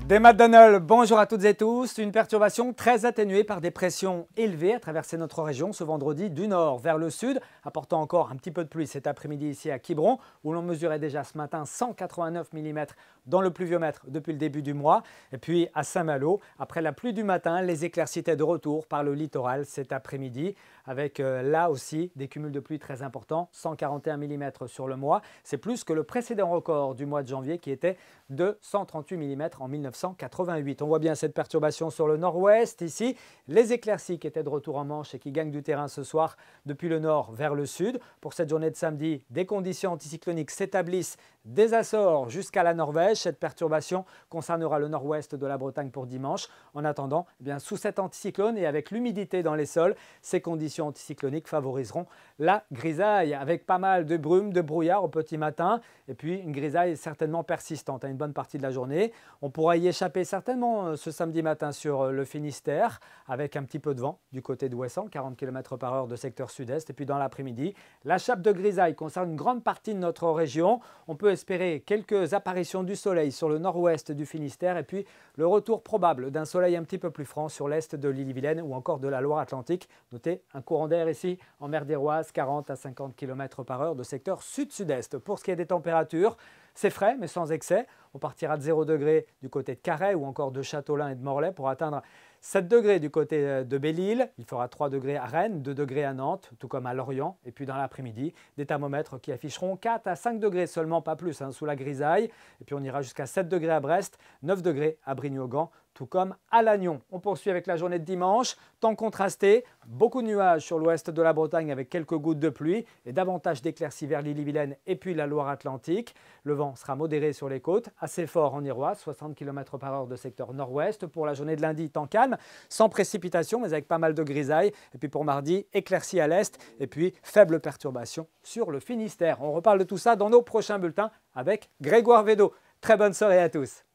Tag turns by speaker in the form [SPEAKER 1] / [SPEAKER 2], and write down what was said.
[SPEAKER 1] Des McDonald's, bonjour à toutes et tous. Une perturbation très atténuée par des pressions élevées a traversé notre région ce vendredi du nord vers le sud, apportant encore un petit peu de pluie cet après-midi ici à Quiberon, où l'on mesurait déjà ce matin 189 mm dans le pluviomètre depuis le début du mois. Et puis à Saint-Malo, après la pluie du matin, les éclaircies étaient de retour par le littoral cet après-midi, avec là aussi des cumuls de pluie très importants, 141 mm sur le mois. C'est plus que le précédent record du mois de janvier qui était de 138 mm en 1988. On voit bien cette perturbation sur le nord-ouest ici. Les éclaircies qui étaient de retour en Manche et qui gagnent du terrain ce soir depuis le nord vers le sud. Pour cette journée de samedi, des conditions anticycloniques s'établissent des Açores jusqu'à la Norvège. Cette perturbation concernera le nord-ouest de la Bretagne pour dimanche. En attendant, sous cet anticyclone et avec l'humidité dans les sols, ces conditions anticycloniques favoriseront la grisaille avec pas mal de brume, de brouillard au petit matin et puis une grisaille certainement persistante à une bonne partie de la journée. On pourra y échapper certainement ce samedi matin sur le Finistère avec un petit peu de vent du côté de Ouessant, 40 km/h de secteur sud-est. Et puis dans l'après-midi, la chape de grisaille concerne une grande partie de notre région. On peut espérer quelques apparitions du soleil sur le nord-ouest du Finistère et puis le retour probable d'un soleil un petit peu plus franc sur l'est de l'Ille-et-Vilaine ou encore de la Loire-Atlantique. Notez un courant d'air ici en mer d'Iroise, 40 à 50 km/h de secteur sud-sud-est. Pour ce qui est des températures, c'est frais mais sans excès. On partira de 0 degré du côté de Carhaix ou encore de Châteaulin et de Morlaix pour atteindre 7 degrés du côté de Belle-Île. Il fera 3 degrés à Rennes, 2 degrés à Nantes, tout comme à Lorient. Et puis dans l'après-midi, des thermomètres qui afficheront 4 à 5 degrés seulement, pas plus, sous la grisaille. Et puis on ira jusqu'à 7 degrés à Brest, 9 degrés à Brigny-au-Gant, tout comme à Lannion. On poursuit avec la journée de dimanche. Temps contrasté, beaucoup de nuages sur l'ouest de la Bretagne avec quelques gouttes de pluie et davantage d'éclaircies vers l'Ille-et-Vilaine et puis la Loire-Atlantique. Le vent sera modéré sur les côtes, assez fort en Iroise, 60 km/h de secteur nord-ouest. Pour la journée de lundi, temps calme, sans précipitation mais avec pas mal de grisailles. Et puis pour mardi, éclaircies à l'est et puis faible perturbation sur le Finistère. On reparle de tout ça dans nos prochains bulletins avec Grégoire Védo. Très bonne soirée à tous.